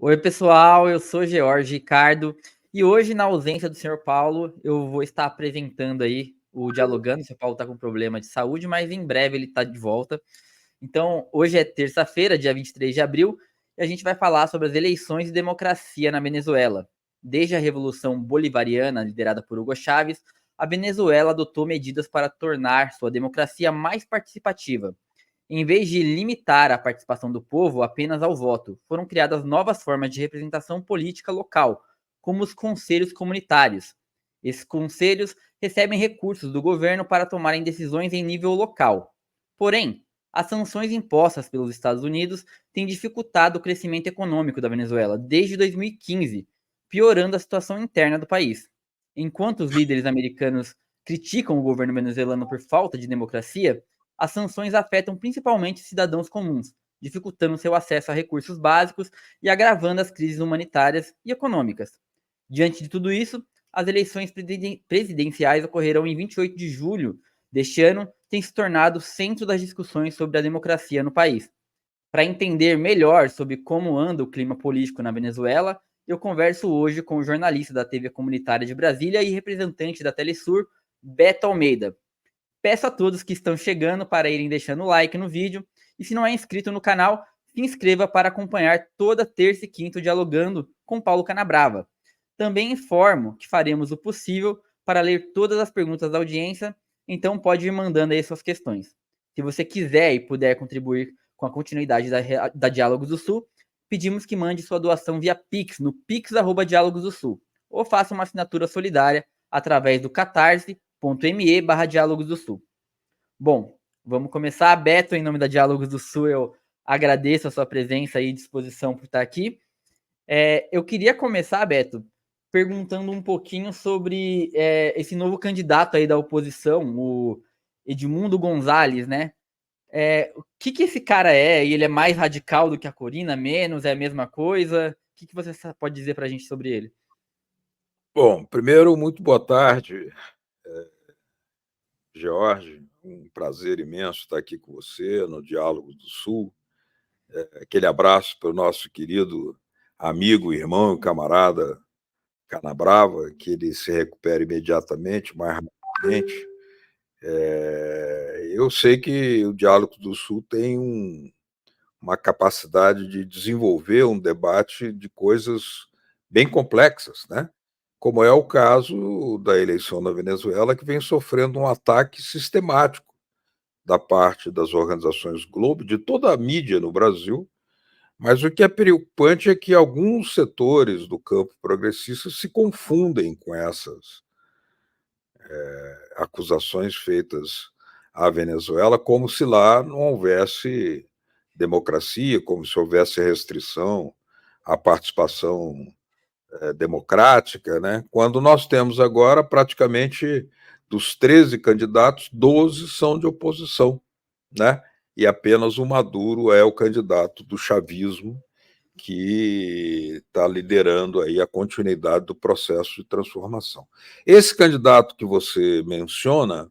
Oi, pessoal, eu sou George Ricardo e hoje, na ausência do senhor Paulo, eu vou estar apresentando aí o Dialogando. O senhor Paulo está com problema de saúde, mas em breve ele está de volta. Então, hoje é terça-feira, dia 23 de abril, e a gente vai falar sobre as eleições e democracia na Venezuela. Desde a Revolução Bolivariana, liderada por Hugo Chávez, a Venezuela adotou medidas para tornar sua democracia mais participativa. Em vez de limitar a participação do povo apenas ao voto, foram criadas novas formas de representação política local, como os conselhos comunitários. Esses conselhos recebem recursos do governo para tomarem decisões em nível local. Porém, as sanções impostas pelos Estados Unidos têm dificultado o crescimento econômico da Venezuela desde 2015, piorando a situação interna do país. Enquanto os líderes americanos criticam o governo venezuelano por falta de democracia, as sanções afetam principalmente cidadãos comuns, dificultando seu acesso a recursos básicos e agravando as crises humanitárias e econômicas. Diante de tudo isso, as eleições presidenciais ocorrerão em 28 de julho deste ano, têm se tornado o centro das discussões sobre a democracia no país. Para entender melhor sobre como anda o clima político na Venezuela, eu converso hoje com o jornalista da TV Comunitária de Brasília e representante da Telesur, Beto Almeida. Peço a todos que estão chegando para irem deixando o like no vídeo e, se não é inscrito no canal, se inscreva para acompanhar toda terça e quinta o Dialogando com Paulo Canabrava. Também informo que faremos o possível para ler todas as perguntas da audiência, então pode ir mandando aí suas questões. Se você quiser e puder contribuir com a continuidade da Diálogos do Sul, pedimos que mande sua doação via Pix, no pix@diálogos do Sul, ou faça uma assinatura solidária através do catarse.me/Diálogos do Sul. Bom, vamos começar. Beto, em nome da Diálogos do Sul, eu agradeço a sua presença e disposição por estar aqui. Eu queria começar, Beto, perguntando um pouquinho sobre esse novo candidato aí da oposição, o Edmundo Gonzalez, né? O que esse cara é? Ele é mais radical do que a Corina? Menos? É a mesma coisa? O que você pode dizer para a gente sobre ele? Bom, primeiro, muito boa tarde, George. Um prazer imenso estar aqui com você no Diálogo do Sul. Aquele abraço para o nosso querido amigo, irmão e camarada Canabrava, que ele se recupere imediatamente, mais rapidamente. Eu sei que o Diálogo do Sul tem uma capacidade de desenvolver um debate de coisas bem complexas, né? Como é o caso da eleição da Venezuela, que vem sofrendo um ataque sistemático da parte das organizações Globo, de toda a mídia no Brasil, mas o que é preocupante é que alguns setores do campo progressista se confundem com essas acusações feitas à Venezuela, como se lá não houvesse democracia, como se houvesse restrição à participação democrática, né? Quando nós temos agora praticamente dos 13 candidatos, 12 são de oposição, né? E apenas o Maduro é o candidato do chavismo que está liderando aí a continuidade do processo de transformação. Esse candidato que você menciona,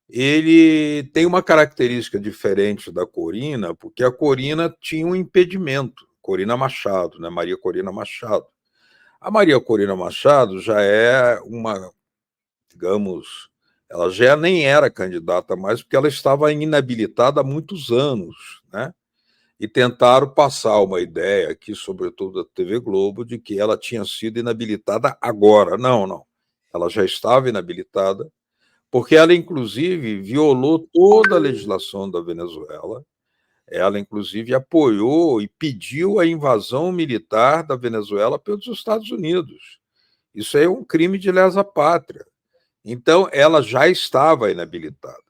ele tem uma característica diferente da Corina, porque a Corina tinha um impedimento, Corina Machado, né? Maria Corina Machado. A Maria Corina Machado já é uma, digamos, ela já nem era candidata mais, porque ela estava inabilitada há muitos anos, né? E tentaram passar uma ideia aqui, sobretudo da TV Globo, de que ela tinha sido inabilitada agora. Não, não. Ela já estava inabilitada, porque ela, inclusive, violou toda a legislação da Venezuela. Ela, inclusive, apoiou e pediu a invasão militar da Venezuela pelos Estados Unidos. Isso aí é um crime de lesa pátria. Então, ela já estava inabilitada.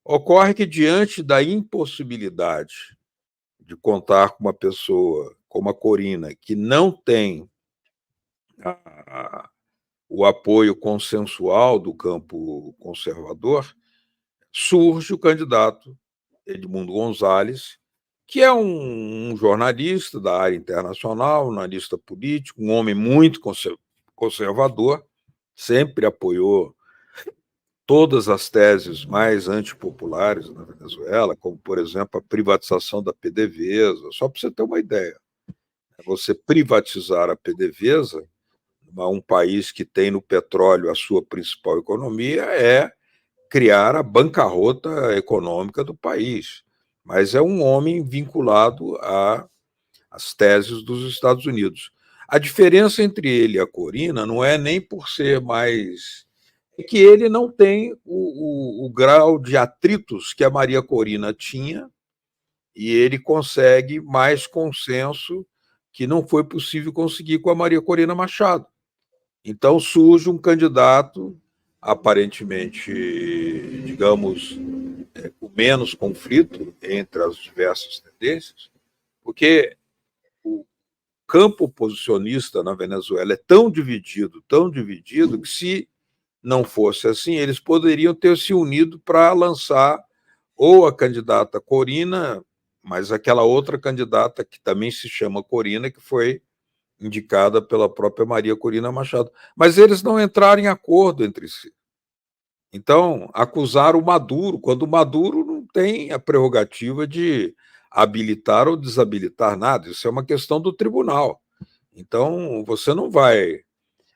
Ocorre que, diante da impossibilidade de contar com uma pessoa como a Corina, que não tem o apoio consensual do campo conservador, surge o candidato Edmundo Gonzalez, que é um jornalista da área internacional, um analista político, um homem muito conservador, sempre apoiou todas as teses mais antipopulares na Venezuela, como, por exemplo, a privatização da PDVSA, só para você ter uma ideia. Você privatizar a PDVSA, um país que tem no petróleo a sua principal economia, é criar a bancarrota econômica do país. Mas é um homem vinculado às teses dos Estados Unidos. A diferença entre ele e a Corina não é nem por ser mais. É que ele não tem o grau de atritos que a Maria Corina tinha, e ele consegue mais consenso que não foi possível conseguir com a Maria Corina Machado. Então surge um candidato aparentemente, digamos, com menos conflito entre as diversas tendências, porque o campo oposicionista na Venezuela é tão dividido, que se não fosse assim, eles poderiam ter se unido para lançar ou a candidata Corina, mas aquela outra candidata que também se chama Corina, que foi indicada pela própria Maria Corina Machado. Mas eles não entraram em acordo entre si. Então, acusaram o Maduro, quando o Maduro não tem a prerrogativa de habilitar ou desabilitar nada. Isso é uma questão do tribunal. Então, você não vai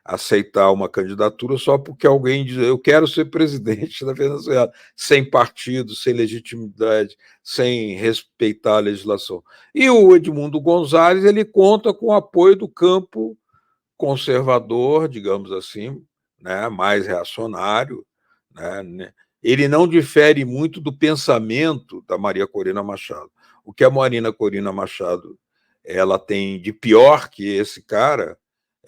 aceitar uma candidatura só porque alguém diz eu quero ser presidente da Venezuela, sem partido, sem legitimidade, sem respeitar a legislação. E o Edmundo Gonzalez, ele conta com o apoio do campo conservador, digamos assim, né, mais reacionário, né? Ele não difere muito do pensamento da Maria Corina Machado. O que a Marina Corina Machado ela tem de pior que esse cara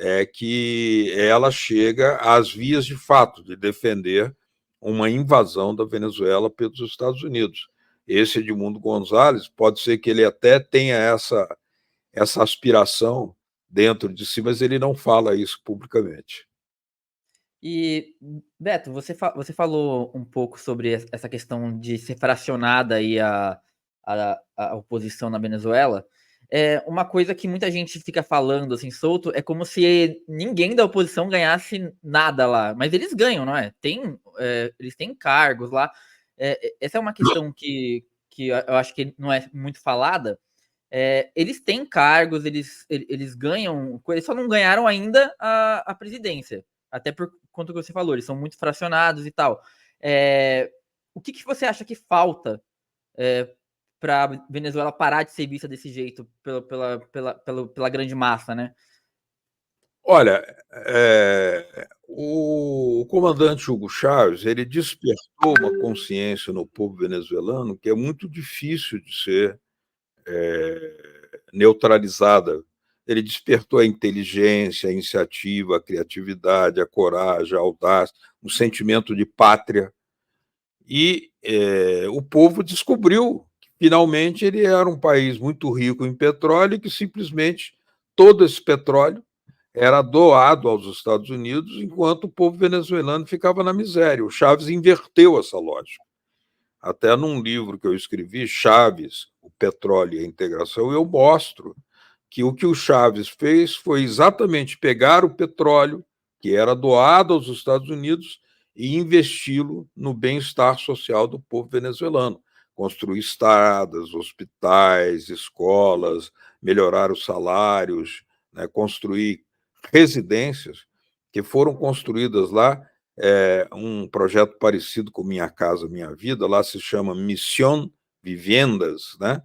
é que ela chega às vias de fato de defender uma invasão da Venezuela pelos Estados Unidos. Esse Edmundo Gonzalez, pode ser que ele até tenha essa aspiração dentro de si, mas ele não fala isso publicamente. E, Beto, você falou um pouco sobre essa questão de ser fracionada aí a oposição na Venezuela. É uma coisa que muita gente fica falando assim solto, é como se ninguém da oposição ganhasse nada lá, mas eles ganham, não é? Eles têm cargos lá. Essa é uma questão que eu acho que não é muito falada. Eles têm cargos, eles ganham, eles só não ganharam ainda a presidência. Até por conta do que você falou, eles são muito fracionados e tal. O que você acha que falta para a Venezuela parar de ser vista desse jeito pela grande massa, né? Olha, o comandante Hugo Chávez ele despertou uma consciência no povo venezuelano que é muito difícil de ser neutralizada. Ele despertou a inteligência, a iniciativa, a criatividade, a coragem, a audácia, um sentimento de pátria. E o povo descobriu que, finalmente, ele era um país muito rico em petróleo e que, simplesmente, todo esse petróleo era doado aos Estados Unidos, enquanto o povo venezuelano ficava na miséria. O Chaves inverteu essa lógica. Até num livro que eu escrevi, Chaves, o Petróleo e a Integração, eu mostro que o Chaves fez foi exatamente pegar o petróleo que era doado aos Estados Unidos e investi-lo no bem-estar social do povo venezuelano. Construir estradas, hospitais, escolas, melhorar os salários, né, construir residências que foram construídas lá, um projeto parecido com Minha Casa Minha Vida, lá se chama Missão Vivendas, né?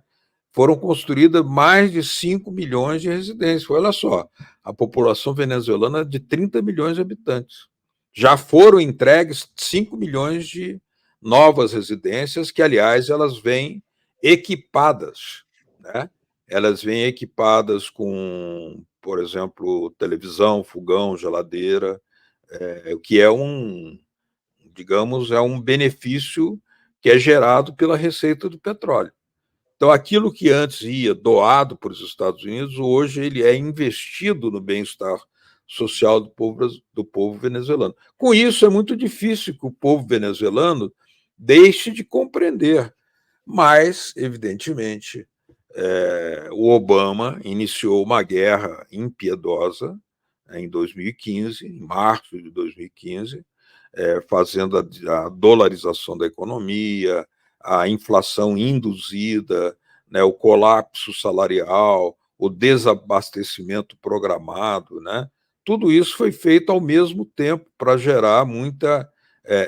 Foram construídas mais de 5 milhões de residências. Olha só, a população venezuelana é de 30 milhões de habitantes. Já foram entregues 5 milhões de novas residências, que, aliás, elas vêm equipadas, né? Elas vêm equipadas com, por exemplo, televisão, fogão, geladeira, o que é digamos, é um benefício que é gerado pela receita do petróleo. Então, aquilo que antes ia doado para os Estados Unidos, hoje ele é investido no bem-estar social do povo venezuelano. Com isso, é muito difícil que o povo venezuelano deixe de compreender, mas, evidentemente, o Obama iniciou uma guerra impiedosa em 2015, em março de 2015, fazendo a dolarização da economia, a inflação induzida, né, o colapso salarial, o desabastecimento programado, né? Tudo isso foi feito ao mesmo tempo para gerar muita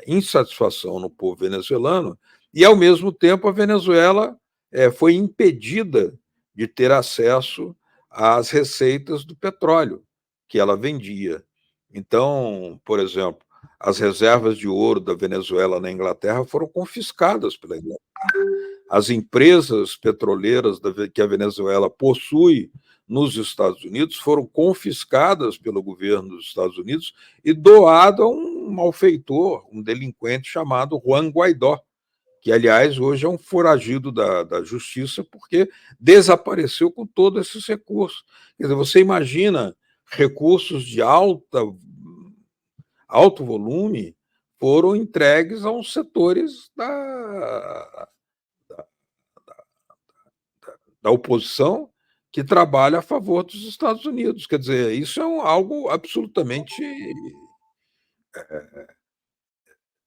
insatisfação no povo venezuelano, e, ao mesmo tempo, a Venezuela foi impedida de ter acesso às receitas do petróleo que ela vendia. Então, por exemplo, as reservas de ouro da Venezuela na Inglaterra foram confiscadas pela Inglaterra. As empresas petroleiras que a Venezuela possui nos Estados Unidos foram confiscadas pelo governo dos Estados Unidos e doadas a um malfeitor, um delinquente chamado Juan Guaidó, que, aliás, hoje é um foragido da justiça, porque desapareceu com todos esses recursos. Quer dizer, você imagina recursos de alto volume foram entregues aos setores da oposição que trabalha a favor dos Estados Unidos. Quer dizer, isso é algo absolutamente,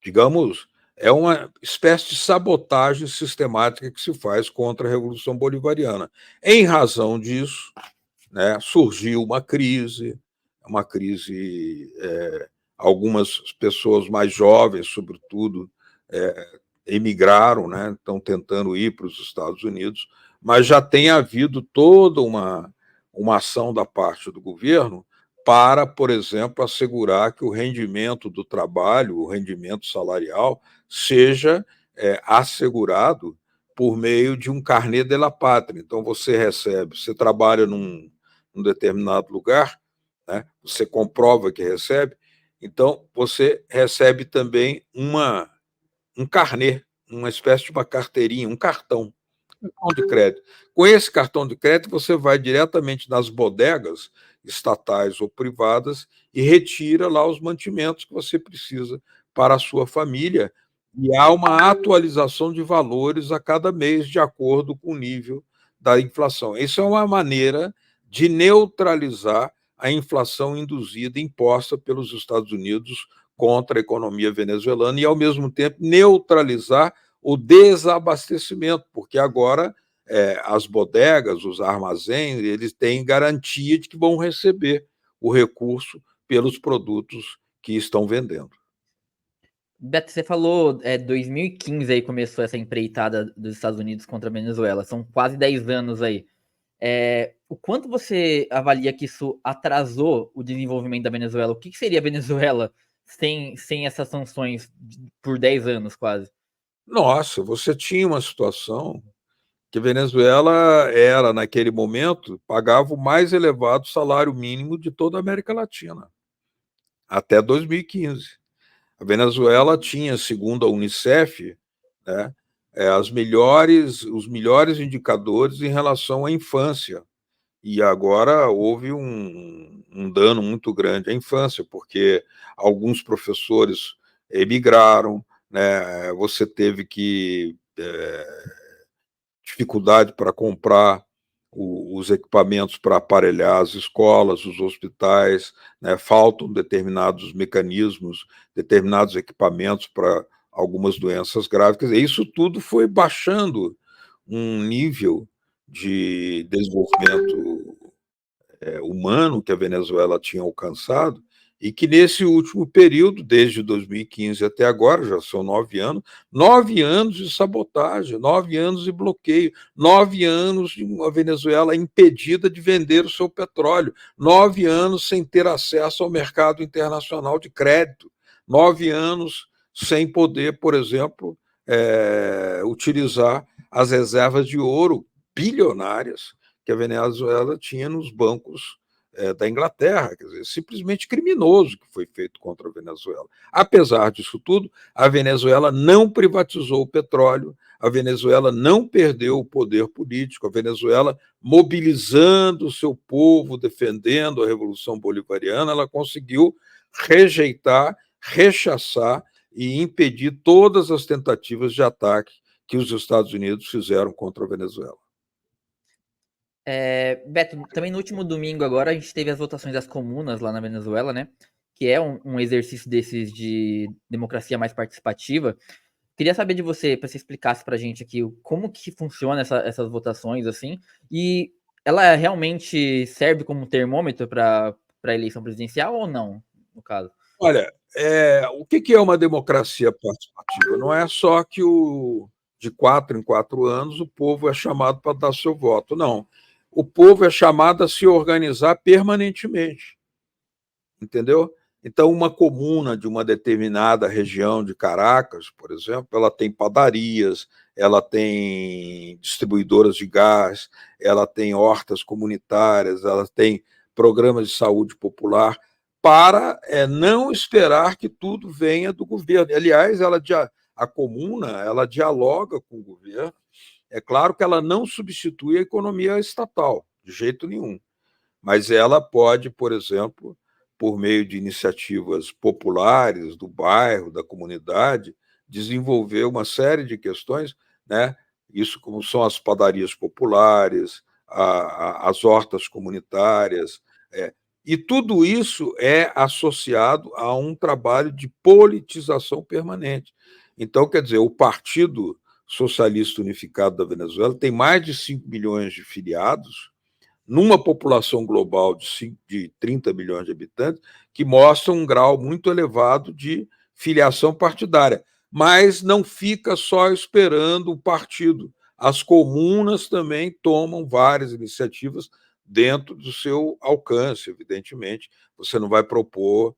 digamos, é uma espécie de sabotagem sistemática que se faz contra a Revolução Bolivariana. Em razão disso, né, surgiu uma crise, algumas pessoas mais jovens, sobretudo, emigraram, né, estão tentando ir para os Estados Unidos, mas já tem havido toda uma ação da parte do governo para, por exemplo, assegurar que o rendimento do trabalho, o rendimento salarial, seja assegurado por meio de um carnê de la pátria. Então, você trabalha num determinado lugar, né, você comprova que recebe, então você recebe também um carnê, uma espécie de uma carteirinha, um cartão de crédito. Com esse cartão de crédito, você vai diretamente nas bodegas estatais ou privadas e retira lá os mantimentos que você precisa para a sua família. E há uma atualização de valores a cada mês, de acordo com o nível da inflação. Isso é uma maneira de neutralizar a inflação induzida, imposta pelos Estados Unidos contra a economia venezuelana, e, ao mesmo tempo, neutralizar o desabastecimento, porque agora as bodegas, os armazéns, eles têm garantia de que vão receber o recurso pelos produtos que estão vendendo. Beto, você falou 2015 aí começou essa empreitada dos Estados Unidos contra a Venezuela. São quase 10 anos aí. O quanto você avalia que isso atrasou o desenvolvimento da Venezuela? O que seria a Venezuela sem essas sanções por 10 anos, quase? Nossa, você tinha uma situação que a Venezuela era, naquele momento, pagava o mais elevado salário mínimo de toda a América Latina, até 2015. A Venezuela tinha, segundo a Unicef, né, os melhores indicadores em relação à infância. E agora houve um dano muito grande à infância, porque alguns professores emigraram, né, você teve que dificuldade para comprar os equipamentos para aparelhar as escolas, os hospitais, né, faltam determinados mecanismos, determinados equipamentos para algumas doenças graves. Quer dizer, isso tudo foi baixando um nível de desenvolvimento humano que a Venezuela tinha alcançado, e que, nesse último período, desde 2015 até agora, já são 9 anos de sabotagem, 9 anos de bloqueio, 9 anos de uma Venezuela impedida de vender o seu petróleo, 9 anos sem ter acesso ao mercado internacional de crédito, 9 anos sem poder, por exemplo, utilizar as reservas de ouro bilionárias que a Venezuela tinha nos bancos da Inglaterra. Quer dizer, simplesmente criminoso que foi feito contra a Venezuela. Apesar disso tudo, a Venezuela não privatizou o petróleo, a Venezuela não perdeu o poder político, a Venezuela, mobilizando o seu povo, defendendo a Revolução Bolivariana, ela conseguiu rejeitar, rechaçar e impedir todas as tentativas de ataque que os Estados Unidos fizeram contra a Venezuela. Beto, também no último domingo agora a gente teve as votações das comunas lá na Venezuela, né? Que é um exercício desses de democracia mais participativa. Queria saber de você, para você explicasse para a gente aqui como que funciona essas votações, assim, e ela realmente serve como termômetro para a eleição presidencial ou não, no caso? Olha, o que é uma democracia participativa? Não é só que de 4 em 4 anos o povo é chamado para dar seu voto, não. O povo é chamado a se organizar permanentemente, entendeu? Então, uma comuna de uma determinada região de Caracas, por exemplo, ela tem padarias, ela tem distribuidoras de gás, ela tem hortas comunitárias, ela tem programas de saúde popular, para não esperar que tudo venha do governo. Aliás, a comuna ela dialoga com o governo. É claro que ela não substitui a economia estatal, de jeito nenhum, mas ela pode, por exemplo, por meio de iniciativas populares do bairro, da comunidade, desenvolver uma série de questões, né? Isso como são as padarias populares, as hortas comunitárias, e tudo isso é associado a um trabalho de politização permanente. Então, quer dizer, o Partido Socialista Unificado da Venezuela tem mais de 5 milhões de filiados, numa população global de 30 milhões de habitantes, que mostra um grau muito elevado de filiação partidária. Mas não fica só esperando o partido. As comunas também tomam várias iniciativas dentro do seu alcance, evidentemente. Você não vai propor,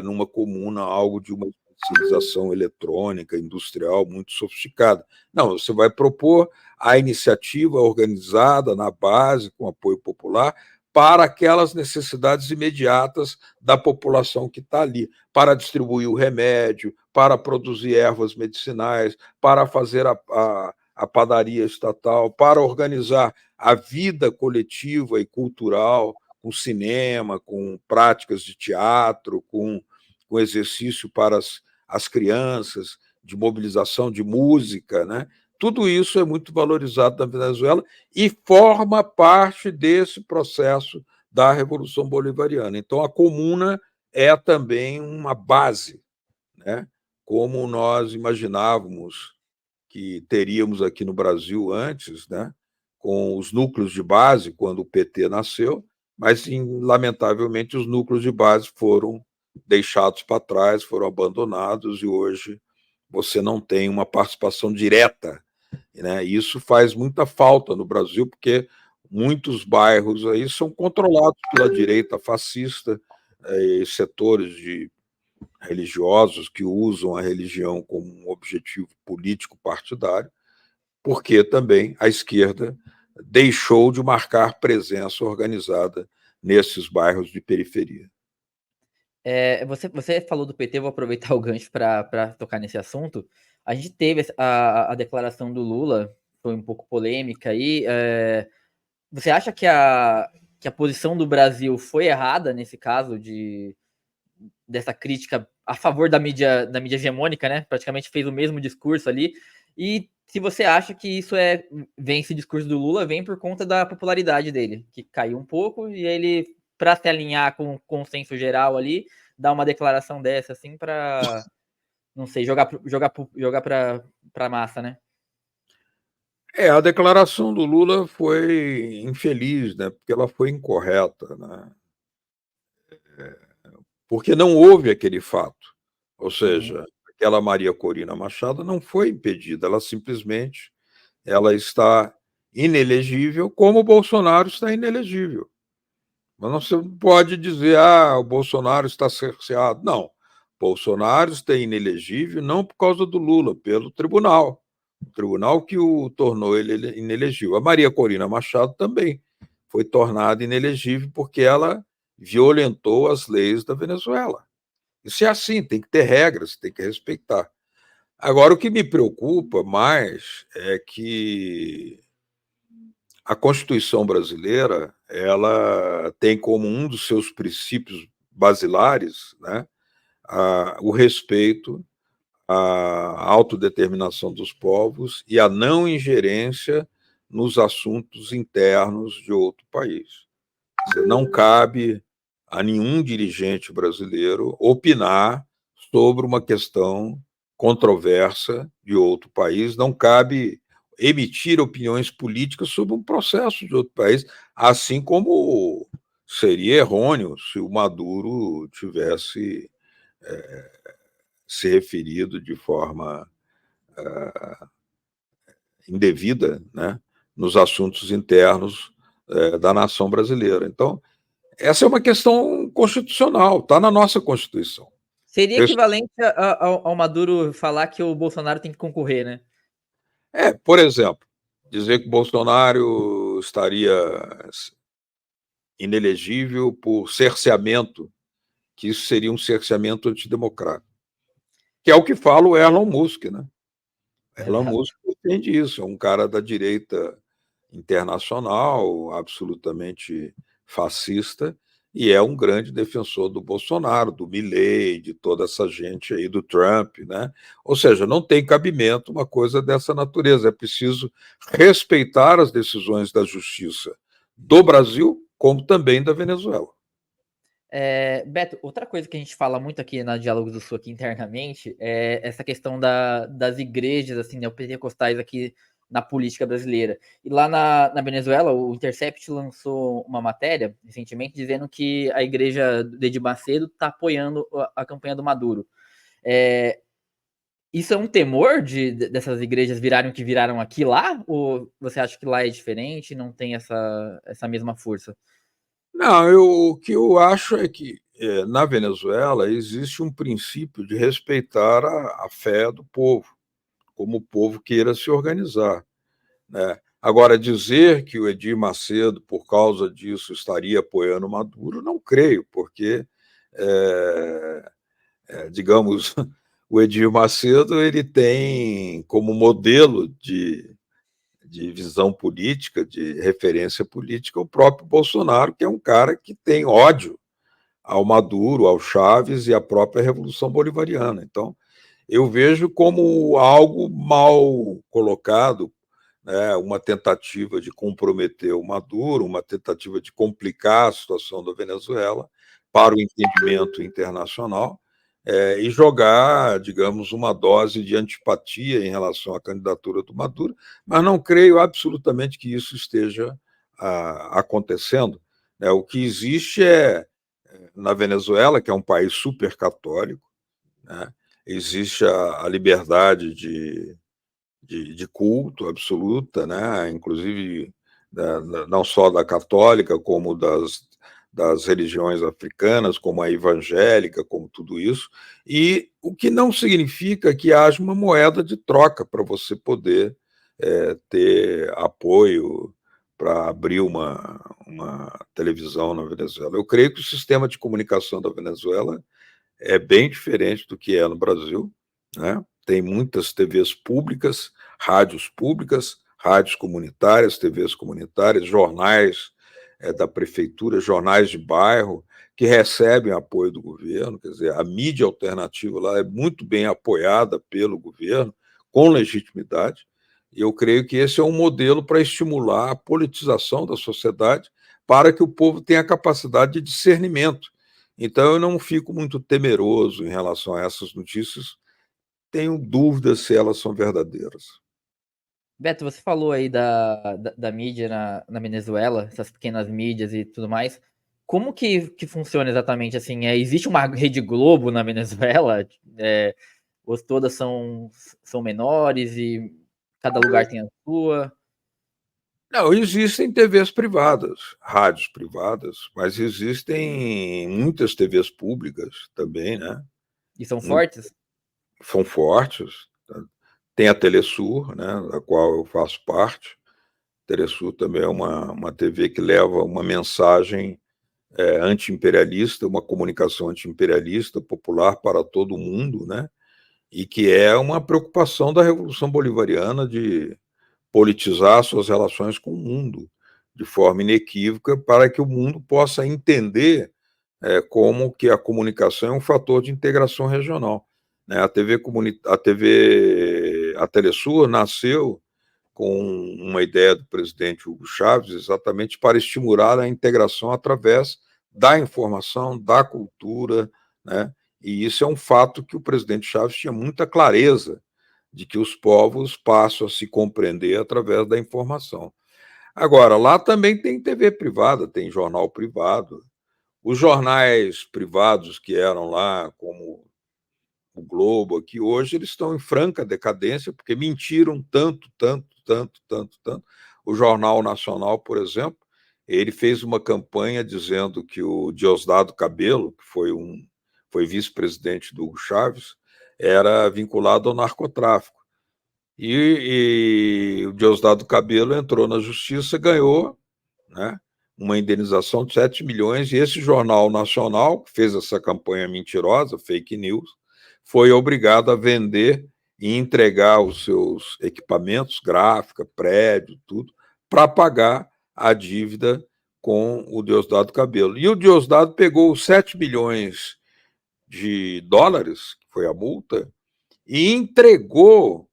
numa comuna, algo de uma especialização eletrônica, industrial, muito sofisticada. Não, você vai propor a iniciativa organizada na base, com apoio popular, para aquelas necessidades imediatas da população que está ali, para distribuir o remédio, para produzir ervas medicinais, para fazer a padaria estatal, para organizar a vida coletiva e cultural, com cinema, com práticas de teatro, com exercício para as crianças, de mobilização de música, né? Tudo isso é muito valorizado na Venezuela e forma parte desse processo da Revolução Bolivariana. Então, a comuna é também uma base, né? Como nós imaginávamos que teríamos aqui no Brasil antes, né? Com os núcleos de base, quando o PT nasceu, mas, lamentavelmente, os núcleos de base foram deixados para trás, foram abandonados, e hoje você não tem uma participação direta, né? Isso faz muita falta no Brasil, porque muitos bairros aí são controlados pela direita fascista, setores religiosos que usam a religião como um objetivo político partidário, porque também a esquerda deixou de marcar presença organizada nesses bairros de periferia. Você falou do PT, vou aproveitar o gancho para tocar nesse assunto. A gente teve a declaração do Lula, foi um pouco polêmica aí. Você acha que a posição do Brasil foi errada nesse caso dessa crítica a favor da mídia hegemônica, né? Praticamente fez o mesmo discurso ali. E se você acha que esse discurso do Lula vem por conta da popularidade dele, que caiu um pouco, e ele, para se alinhar com o consenso geral ali, dá uma declaração dessa, assim, para, não sei, jogar para massa, né? A declaração do Lula foi infeliz, né? Porque ela foi incorreta, né? Porque não houve aquele fato. Ou Uhum. seja, aquela Maria Corina Machado não foi impedida, ela está inelegível, como o Bolsonaro está inelegível. Mas não se pode dizer, o Bolsonaro está cerceado. Não. Bolsonaro está inelegível não por causa do Lula, pelo tribunal. O tribunal que o tornou ele inelegível. A Maria Corina Machado também foi tornada inelegível porque ela violentou as leis da Venezuela. Isso é assim, tem que ter regras, tem que respeitar. Agora, o que me preocupa mais é que a Constituição brasileira ela tem como um dos seus princípios basilares, né, o respeito à autodeterminação dos povos e a não ingerência nos assuntos internos de outro país. Não cabe a nenhum dirigente brasileiro opinar sobre uma questão controversa de outro país, não cabe emitir opiniões políticas sobre um processo de outro país, assim como seria errôneo se o Maduro tivesse se referido de forma indevida, né, nos assuntos internos da nação brasileira. Então, essa é uma questão constitucional, está na nossa Constituição. Seria equivalente ao Maduro falar que o Bolsonaro tem que concorrer, né? Por exemplo, dizer que Bolsonaro estaria inelegível por cerceamento, que isso seria um cerceamento antidemocrático, que é o que fala o Elon Musk, né? Elon Exato. Musk defende isso, é um cara da direita internacional, absolutamente fascista, e é um grande defensor do Bolsonaro, do Milei, de toda essa gente aí, do Trump, né? Ou seja, não tem cabimento uma coisa dessa natureza, é preciso respeitar as decisões da justiça do Brasil, como também da Venezuela. Beto, outra coisa que a gente fala muito aqui na Diálogos do Sul aqui internamente é essa questão das igrejas, assim, neopentecostais aqui na política brasileira. E lá na Venezuela, o Intercept lançou uma matéria recentemente dizendo que a igreja de Edir Macedo está apoiando a campanha do Maduro. É, isso é um temor dessas igrejas virarem o que viraram aqui lá? Ou você acha que lá é diferente, não tem essa mesma força? Não, o que eu acho é que na Venezuela existe um princípio de respeitar a fé do povo, como o povo queira se organizar, né? Agora, dizer que o Edir Macedo, por causa disso, estaria apoiando Maduro, não creio, porque, digamos, o Edir Macedo ele tem como modelo de visão política, de referência política, o próprio Bolsonaro, que é um cara que tem ódio ao Maduro, ao Chaves e à própria Revolução Bolivariana. Então, eu vejo como algo mal colocado, né, uma tentativa de comprometer o Maduro, uma tentativa de complicar a situação da Venezuela para o entendimento internacional, e jogar, digamos, uma dose de antipatia em relação à candidatura do Maduro, mas não creio absolutamente que isso esteja acontecendo. Né? O que existe na Venezuela, que é um país super católico, né, existe a liberdade de culto absoluta, né? Inclusive não só da católica, como das religiões africanas, como a evangélica, como tudo isso, e o que não significa que haja uma moeda de troca para você poder ter apoio para abrir uma televisão na Venezuela. Eu creio que o sistema de comunicação da Venezuela é bem diferente do que é no Brasil, né? Tem muitas TVs públicas, rádios comunitárias, TVs comunitárias, jornais da prefeitura, jornais de bairro, que recebem apoio do governo. Quer dizer, a mídia alternativa lá é muito bem apoiada pelo governo, com legitimidade, e eu creio que esse é um modelo para estimular a politização da sociedade, para que o povo tenha a capacidade de discernimento. Então, eu não fico muito temeroso em relação a essas notícias, tenho dúvidas se elas são verdadeiras. Beto, você falou aí da mídia na Venezuela, essas pequenas mídias e tudo mais. Como que funciona exatamente assim? Existe uma Rede Globo na Venezuela? Ou todas são menores e cada lugar tem a sua? Não, existem TVs privadas, rádios privadas, mas existem muitas TVs públicas também, né? E são fortes? São fortes. Tá? Tem a Telesur, né, da qual eu faço parte. A Telesur também é uma TV que leva uma mensagem anti-imperialista, uma comunicação anti-imperialista popular para todo o mundo, né? E que é uma preocupação da Revolução Bolivariana de politizar suas relações com o mundo de forma inequívoca para que o mundo possa entender como que a comunicação é um fator de integração regional. Né? A Telesur nasceu com uma ideia do presidente Hugo Chávez exatamente para estimular a integração através da informação, da cultura, né? E isso é um fato que o presidente Chávez tinha muita clareza de que os povos passam a se compreender através da informação. Agora, lá também tem TV privada, tem jornal privado. Os jornais privados que eram lá, como o Globo aqui, hoje eles estão em franca decadência, porque mentiram tanto, tanto, tanto, tanto, tanto. O Jornal Nacional, por exemplo, ele fez uma campanha dizendo que o Diosdado Cabello, que foi vice-presidente do Hugo Chávez, era vinculado ao narcotráfico. E o Diosdado Cabello entrou na justiça, ganhou, né, uma indenização de 7 milhões, e esse Jornal Nacional, que fez essa campanha mentirosa, fake news, foi obrigado a vender e entregar os seus equipamentos, gráfica, prédio, tudo, para pagar a dívida com o Diosdado Cabello. E o Diosdado pegou os 7 milhões de dólares, que foi a multa, e entregou,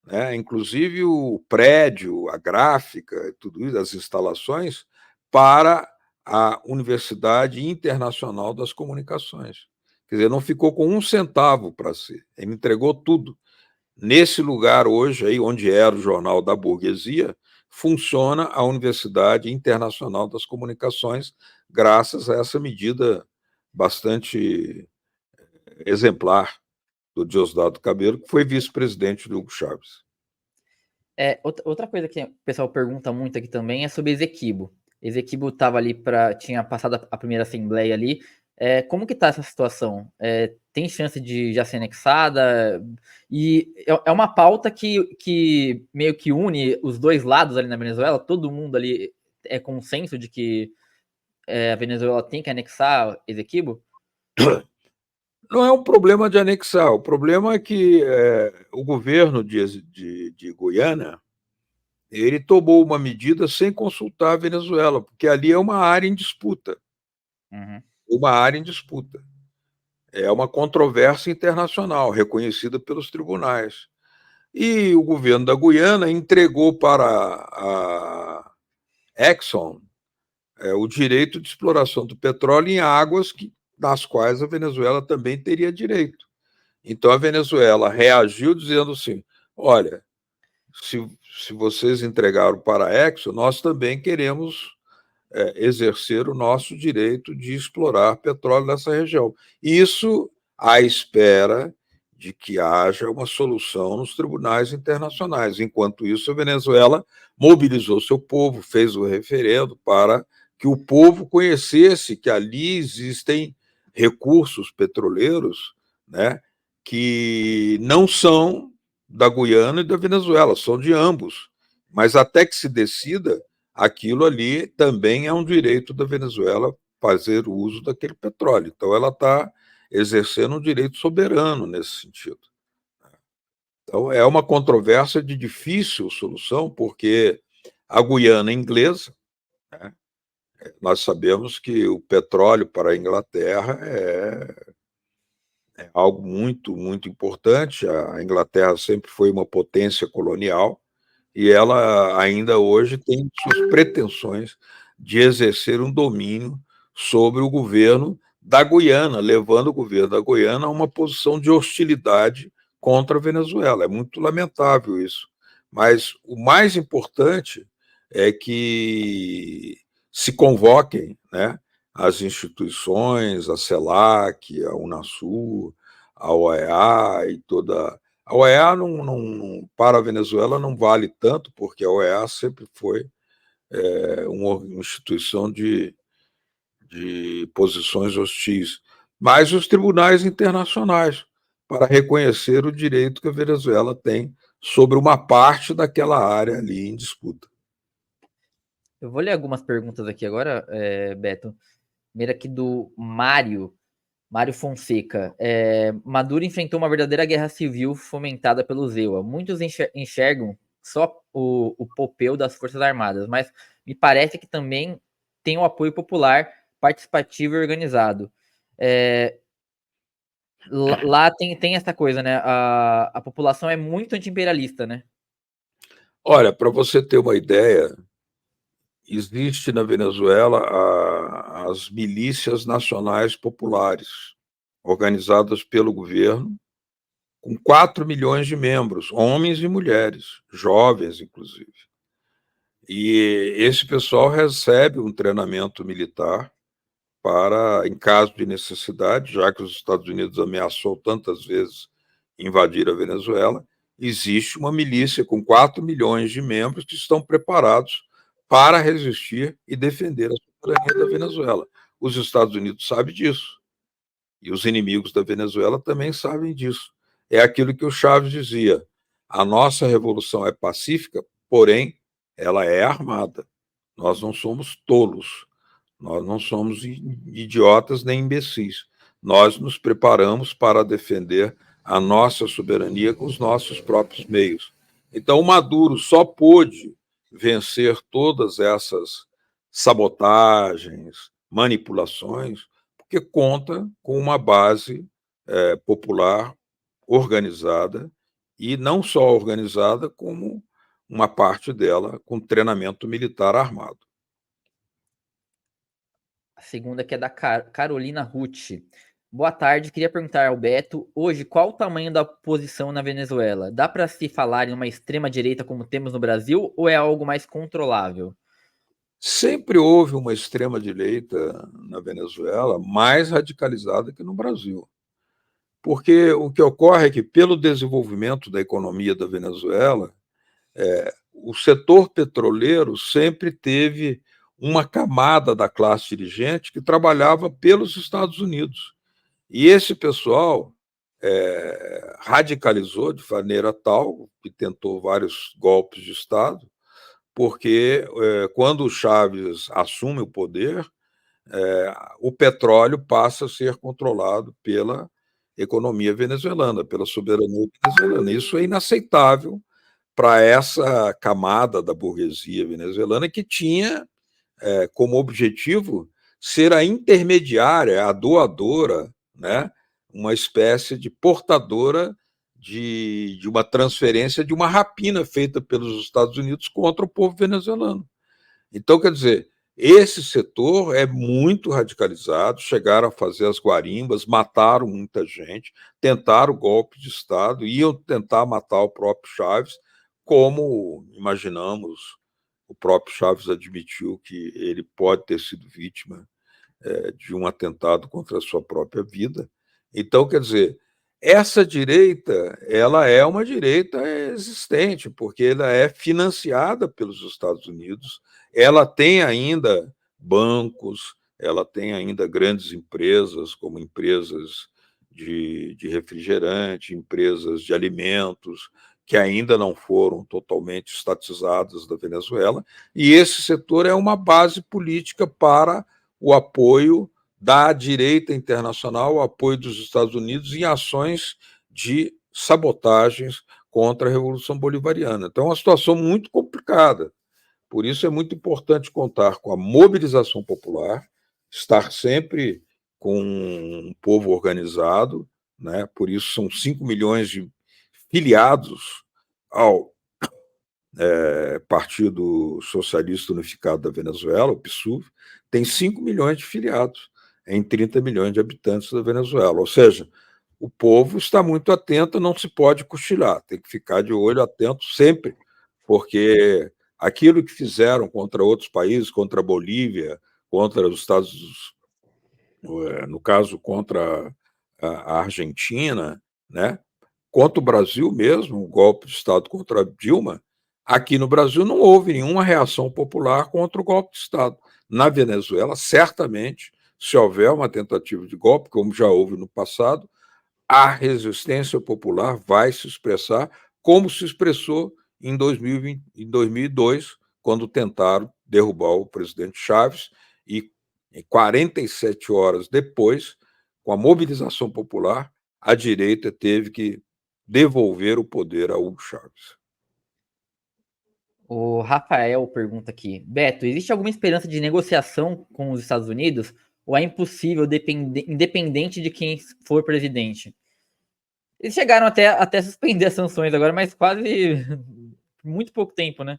né, inclusive o prédio, a gráfica, tudo isso, as instalações, para a Universidade Internacional das Comunicações. Quer dizer, não ficou com um centavo para si, ele entregou tudo. Nesse lugar hoje, aí, onde era o Jornal da Burguesia, funciona a Universidade Internacional das Comunicações, graças a essa medida bastante exemplar do Diosdado Cabello, que foi vice-presidente do Hugo Chávez. Outra coisa que o pessoal pergunta muito aqui também é sobre Esequibo. Esequibo tinha passado a primeira assembleia ali. Como que tá essa situação? Tem chance de já ser anexada? E é uma pauta que meio que une os dois lados ali na Venezuela. Todo mundo ali é consenso de que a Venezuela tem que anexar Esequibo? Não é um problema de anexar, o problema é que o governo de Guiana, ele tomou uma medida sem consultar a Venezuela, porque ali é uma área em disputa. Uhum. Uma área em disputa. É uma controvérsia internacional, reconhecida pelos tribunais. E o governo da Guiana entregou para a Exxon o direito de exploração do petróleo em águas das quais a Venezuela também teria direito. Então a Venezuela reagiu dizendo assim: olha, se vocês entregaram para a Exxon, nós também queremos exercer o nosso direito de explorar petróleo nessa região. Isso à espera de que haja uma solução nos tribunais internacionais. Enquanto isso, a Venezuela mobilizou seu povo, fez o referendo para que o povo conhecesse que ali existem recursos petroleiros, né, que não são da Guiana e da Venezuela, são de ambos. Mas até que se decida, aquilo ali também é um direito da Venezuela fazer uso daquele petróleo. Então, ela está exercendo um direito soberano nesse sentido. Então, é uma controvérsia de difícil solução, porque a Guiana inglesa, né, nós sabemos que o petróleo para a Inglaterra é algo muito, muito importante. A Inglaterra sempre foi uma potência colonial, e ela ainda hoje tem suas pretensões de exercer um domínio sobre o governo da Guiana, levando o governo da Guiana a uma posição de hostilidade contra a Venezuela. É muito lamentável isso. Mas o mais importante é que se convoquem, né, as instituições, a CELAC, a Unasul, a OEA e toda. A OEA para a Venezuela não vale tanto, porque a OEA sempre foi uma instituição de posições hostis, mas os tribunais internacionais, para reconhecer o direito que a Venezuela tem sobre uma parte daquela área ali em disputa. Eu vou ler algumas perguntas aqui agora, Beto. Primeiro aqui do Mário Fonseca. Maduro enfrentou uma verdadeira guerra civil fomentada pelo EUA. Muitos enxergam só o popeu das Forças Armadas, mas me parece que também tem o apoio popular, participativo e organizado. Lá tem essa coisa, né? A população é muito anti-imperialista, né? Olha, para você ter uma ideia, existe na Venezuela as milícias nacionais populares, organizadas pelo governo, com 4 milhões de membros, homens e mulheres, jovens, inclusive. E esse pessoal recebe um treinamento militar para, em caso de necessidade, já que os Estados Unidos ameaçou tantas vezes invadir a Venezuela, existe uma milícia com 4 milhões de membros que estão preparados para resistir e defender a soberania da Venezuela. Os Estados Unidos sabem disso. E os inimigos da Venezuela também sabem disso. É aquilo que o Chávez dizia: a nossa revolução é pacífica, porém, ela é armada. Nós não somos tolos, nós não somos idiotas nem imbecis. Nós nos preparamos para defender a nossa soberania com os nossos próprios meios. Então, o Maduro só pôde vencer todas essas sabotagens, manipulações, porque conta com uma base popular organizada, e não só organizada, como uma parte dela com treinamento militar armado. A segunda que é da Carolina Ruth. Boa tarde, queria perguntar ao Beto, hoje, qual o tamanho da oposição na Venezuela? Dá para se falar em uma extrema-direita como temos no Brasil, ou é algo mais controlável? Sempre houve uma extrema-direita na Venezuela mais radicalizada que no Brasil. Porque o que ocorre é que, pelo desenvolvimento da economia da Venezuela, o setor petroleiro sempre teve uma camada da classe dirigente que trabalhava pelos Estados Unidos. E esse pessoal radicalizou de maneira tal que tentou vários golpes de Estado, porque quando o Chávez assume o poder, o petróleo passa a ser controlado pela economia venezuelana, pela soberania venezuelana. Isso é inaceitável para essa camada da burguesia venezuelana que tinha como objetivo ser a intermediária, a doadora, né? Uma espécie de portadora de uma transferência, de uma rapina feita pelos Estados Unidos contra o povo venezuelano. Então, quer dizer, esse setor é muito radicalizado, chegaram a fazer as guarimbas, mataram muita gente, tentaram o golpe de Estado, iam tentar matar o próprio Chávez, como imaginamos, o próprio Chávez admitiu que ele pode ter sido vítima de um atentado contra a sua própria vida. Então, quer dizer, essa direita, ela é uma direita existente, porque ela é financiada pelos Estados Unidos, ela tem ainda bancos, ela tem ainda grandes empresas, como empresas de refrigerante, empresas de alimentos, que ainda não foram totalmente estatizadas da Venezuela, e esse setor é uma base política para o apoio da direita internacional, o apoio dos Estados Unidos em ações de sabotagens contra a Revolução Bolivariana. Então, é uma situação muito complicada. Por isso, é muito importante contar com a mobilização popular, estar sempre com um povo organizado, né? Por isso, são 5 milhões de filiados ao Partido Socialista Unificado da Venezuela, o PSUV, tem 5 milhões de filiados em 30 milhões de habitantes da Venezuela. Ou seja, o povo está muito atento, não se pode cochilar, tem que ficar de olho atento sempre, porque aquilo que fizeram contra outros países, contra a Bolívia, contra os Estados, no caso, contra a Argentina, né? Contra o Brasil mesmo, o golpe de Estado contra a Dilma, aqui no Brasil não houve nenhuma reação popular contra o golpe de Estado. Na Venezuela, certamente, se houver uma tentativa de golpe, como já houve no passado, a resistência popular vai se expressar como se expressou em 2020, em 2002, quando tentaram derrubar o presidente Chávez, e 47 horas depois, com a mobilização popular, a direita teve que devolver o poder a Hugo Chávez. O Rafael pergunta aqui: Beto, existe alguma esperança de negociação com os Estados Unidos? Ou é impossível, independente de quem for presidente? Eles chegaram até suspender as sanções agora, mas quase muito pouco tempo, né?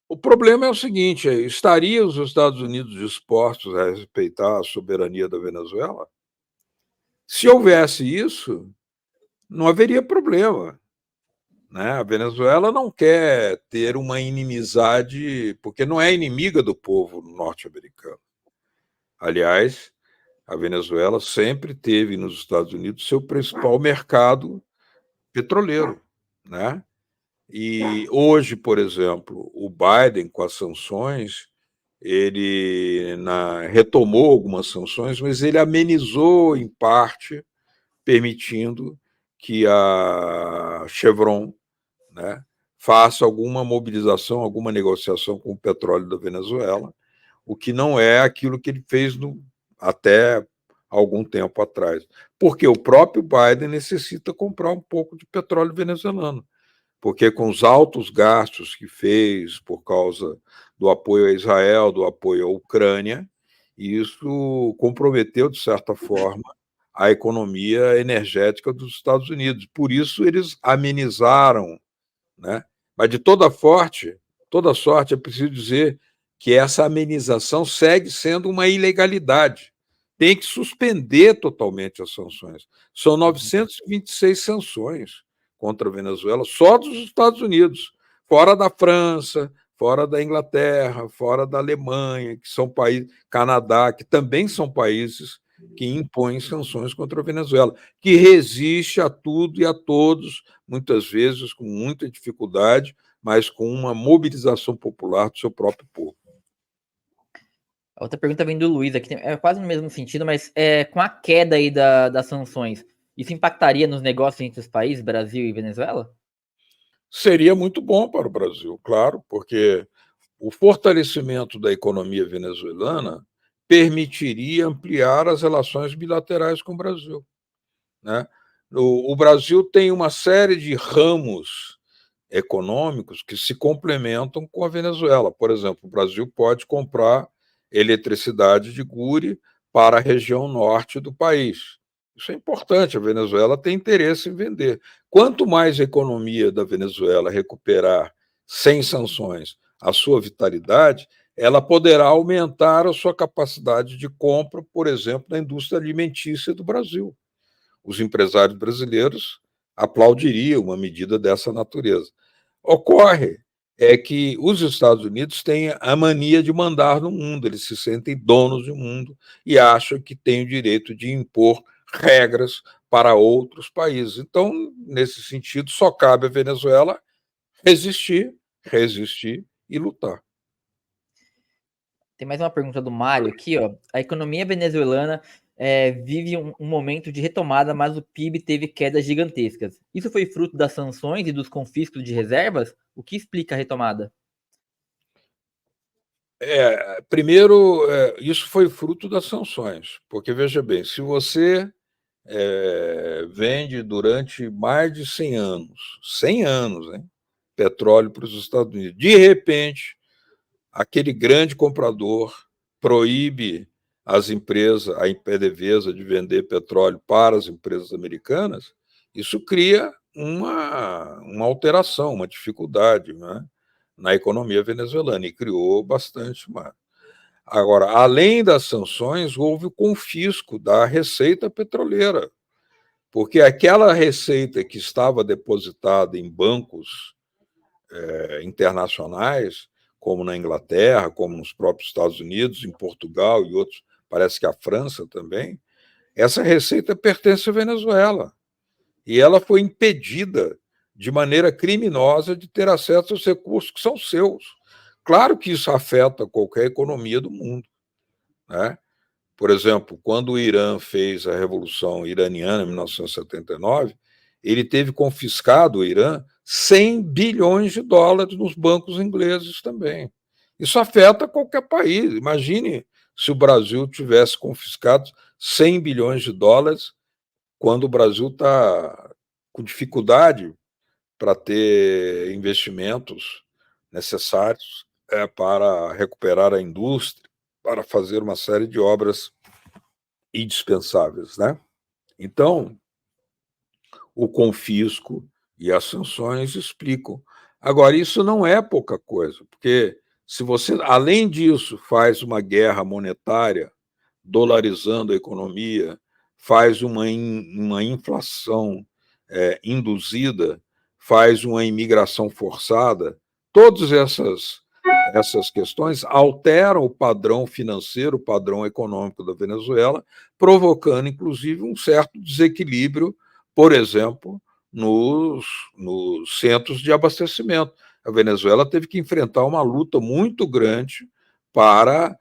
O problema é o seguinte: estariam os Estados Unidos dispostos a respeitar a soberania da Venezuela? Se houvesse isso, não haveria problema, né? A Venezuela não quer ter uma inimizade, porque não é inimiga do povo norte-americano. Aliás, a Venezuela sempre teve nos Estados Unidos seu principal mercado petroleiro, né? E hoje, por exemplo, o Biden, com as sanções, ele retomou algumas sanções, mas ele amenizou em parte, permitindo que a Chevron, né, faça alguma mobilização, alguma negociação com o petróleo da Venezuela, o que não é aquilo que ele fez até algum tempo atrás. Porque o próprio Biden necessita comprar um pouco de petróleo venezuelano, porque com os altos gastos que fez por causa do apoio a Israel, do apoio à Ucrânia, isso comprometeu, de certa forma, a economia energética dos Estados Unidos. Por isso, eles amenizaram, né? Mas de toda sorte, é preciso dizer que essa amenização segue sendo uma ilegalidade. Tem que suspender totalmente as sanções. São 926 sanções contra a Venezuela, só dos Estados Unidos, fora da França, fora da Inglaterra, fora da Alemanha, que são países, Canadá, que também são países que impõem sanções contra a Venezuela, que resiste a tudo e a todos, muitas vezes com muita dificuldade, mas com uma mobilização popular do seu próprio povo. A outra pergunta vem do Luiz aqui, é quase no mesmo sentido, mas com a queda aí das sanções, isso impactaria nos negócios entre os países, Brasil e Venezuela? Seria muito bom para o Brasil, claro, porque o fortalecimento da economia venezuelana permitiria ampliar as relações bilaterais com o Brasil, né? O Brasil tem uma série de ramos econômicos que se complementam com a Venezuela. Por exemplo, o Brasil pode comprar eletricidade de Guri para a região norte do país. Isso é importante, a Venezuela tem interesse em vender. Quanto mais a economia da Venezuela recuperar, sem sanções, a sua vitalidade, ela poderá aumentar a sua capacidade de compra, por exemplo, na indústria alimentícia do Brasil. Os empresários brasileiros aplaudiriam uma medida dessa natureza. Ocorre que os Estados Unidos têm a mania de mandar no mundo, eles se sentem donos do mundo e acham que têm o direito de impor regras para outros países. Então, nesse sentido, só cabe à Venezuela resistir e lutar. Tem mais uma pergunta do Mário aqui, ó. A economia venezuelana vive um momento de retomada, mas o PIB teve quedas gigantescas. Isso foi fruto das sanções e dos confiscos de reservas? O que explica a retomada? Primeiro, isso foi fruto das sanções, porque veja bem, se você vende durante mais de 100 anos, hein, petróleo para os Estados Unidos, de repente, aquele grande comprador proíbe as empresas, a PDVSA, de vender petróleo para as empresas americanas, isso cria uma alteração, uma dificuldade, né, na economia venezuelana, e criou bastante uma. Agora, além das sanções, houve o confisco da receita petroleira, porque aquela receita que estava depositada em bancos internacionais, como na Inglaterra, como nos próprios Estados Unidos, em Portugal e outros, parece que a França também, essa receita pertence à Venezuela. E ela foi impedida de maneira criminosa de ter acesso aos recursos que são seus. Claro que isso afeta qualquer economia do mundo, né? Por exemplo, quando o Irã fez a Revolução Iraniana em 1979, ele teve confiscado, o Irã, 100 bilhões de dólares nos bancos ingleses também. Isso afeta qualquer país. Imagine se o Brasil tivesse confiscado 100 bilhões de dólares quando o Brasil está com dificuldade para ter investimentos necessários para recuperar a indústria, para fazer uma série de obras indispensáveis, né? Então, o confisco e as sanções explicam. Agora, isso não é pouca coisa, porque se você, além disso, faz uma guerra monetária, dolarizando a economia, faz uma inflação induzida, faz uma imigração forçada. Todas essas questões alteram o padrão financeiro, o padrão econômico da Venezuela, provocando, inclusive, um certo desequilíbrio, por exemplo, nos centros de abastecimento. A Venezuela teve que enfrentar uma luta muito grande para,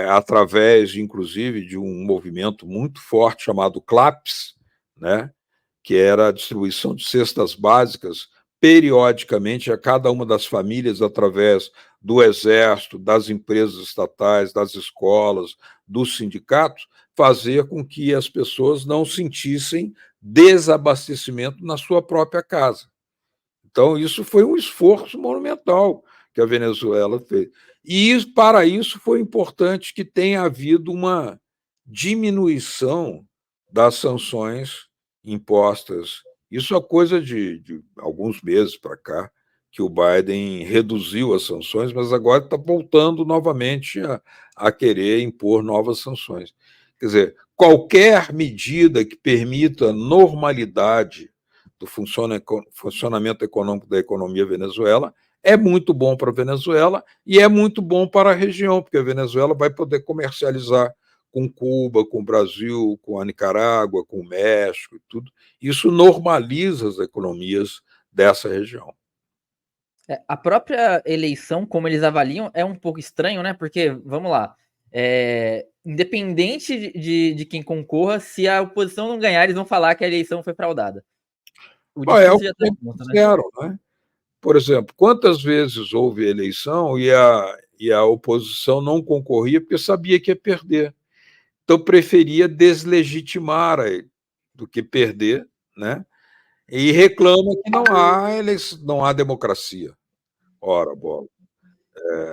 através, inclusive, de um movimento muito forte chamado CLAPS, né, que era a distribuição de cestas básicas periodicamente a cada uma das famílias através do Exército, das empresas estatais, das escolas, dos sindicatos, fazer com que as pessoas não sentissem desabastecimento na sua própria casa. Então, isso foi um esforço monumental que a Venezuela fez. E, para isso, foi importante que tenha havido uma diminuição das sanções impostas. Isso é coisa de alguns meses para cá, que o Biden reduziu as sanções, mas agora está voltando novamente a querer impor novas sanções. Quer dizer, qualquer medida que permita normalidade do funcionamento econômico da economia venezuela é muito bom para a Venezuela e é muito bom para a região, porque a Venezuela vai poder comercializar com Cuba, com o Brasil, com a Nicarágua, com o México e tudo. Isso normaliza as economias dessa região. A própria eleição, como eles avaliam, é um pouco estranho, né? Porque, vamos lá, independente de quem concorra, se a oposição não ganhar, eles vão falar que a eleição foi fraudada. O É o discurso que já está pronto, né? fizeram, né? Por exemplo, quantas vezes houve eleição e a oposição não concorria porque sabia que ia perder. Então, preferia deslegitimar do que perder, né? E reclama que não há democracia. Ora, bola.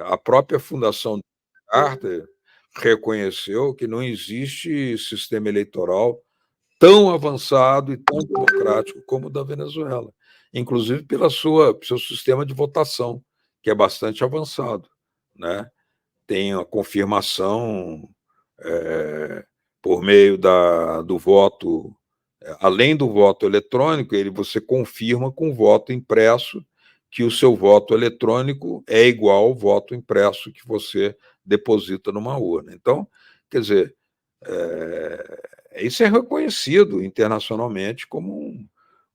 A própria Fundação Carter reconheceu que não existe sistema eleitoral tão avançado e tão democrático como o da Venezuela, inclusive pelo seu sistema de votação, que é bastante avançado, né? Tem a confirmação por meio do voto, além do voto eletrônico, você confirma com o voto impresso que o seu voto eletrônico é igual ao voto impresso que você deposita numa urna. Então, quer dizer, isso é reconhecido internacionalmente como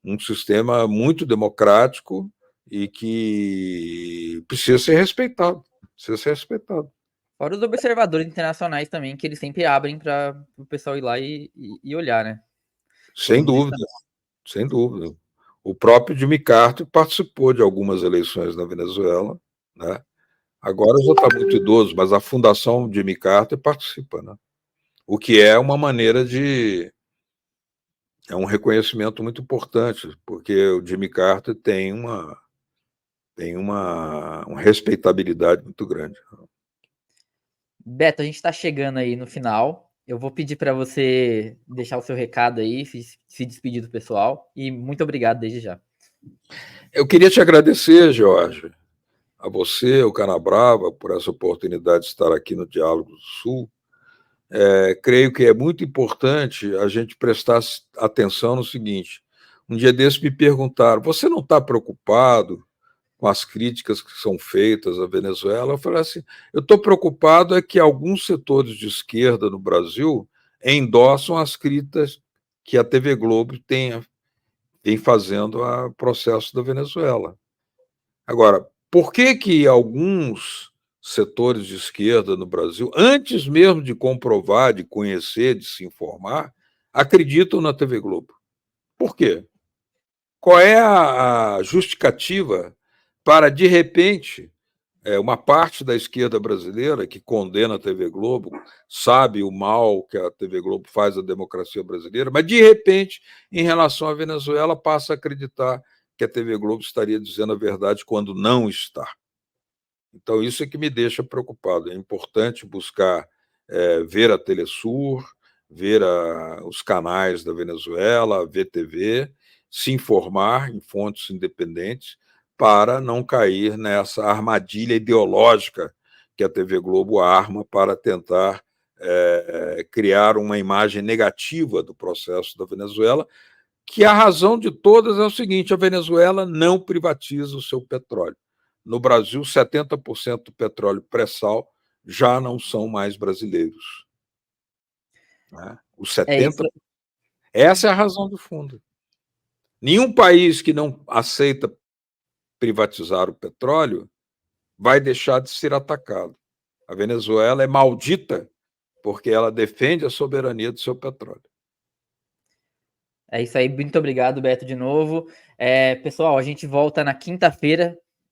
um sistema muito democrático e que precisa ser respeitado. Precisa ser respeitado. Fora os observadores internacionais também, que eles sempre abrem para o pessoal ir lá e olhar, né? Sem dúvida, sem dúvida. O próprio Jimmy Carter participou de algumas eleições na Venezuela, né? Agora já está muito idoso, mas a Fundação Jimmy Carter participa, né? O que é uma maneira é um reconhecimento muito importante, porque o Jimmy Carter tem uma respeitabilidade muito grande. Beto, a gente está chegando aí no final. Eu vou pedir para você deixar o seu recado aí, se despedir do pessoal. E muito obrigado desde já. Eu queria te agradecer, Jorge, a você, o Canabrava, por essa oportunidade de estar aqui no Diálogo do Sul. Creio que é muito importante a gente prestar atenção no seguinte: um dia desses me perguntaram, você não está preocupado com as críticas que são feitas à Venezuela? Eu falei assim, eu estou preocupado é que alguns setores de esquerda no Brasil endossam as críticas que a TV Globo vem fazendo ao processo da Venezuela. Agora, por que alguns setores de esquerda no Brasil, antes mesmo de comprovar, de conhecer, de se informar, acreditam na TV Globo? Por quê? Qual é a justificativa para, de repente, uma parte da esquerda brasileira que condena a TV Globo, sabe o mal que a TV Globo faz à democracia brasileira, mas, de repente, em relação à Venezuela, passa a acreditar que a TV Globo estaria dizendo a verdade quando não está. Então, isso é que me deixa preocupado. É importante buscar ver a Telesur, ver os canais da Venezuela, a VTV, se informar em fontes independentes para não cair nessa armadilha ideológica que a TV Globo arma para tentar criar uma imagem negativa do processo da Venezuela, que a razão de todas é o seguinte: a Venezuela não privatiza o seu petróleo. No Brasil, 70% do petróleo pré-sal já não são mais brasileiros. Né? Os 70%. Essa é a razão de fundo. Nenhum país que não aceita privatizar o petróleo vai deixar de ser atacado. A Venezuela é maldita porque ela defende a soberania do seu petróleo. É isso aí, muito obrigado, Beto, de novo. Pessoal, a gente volta na quinta-feira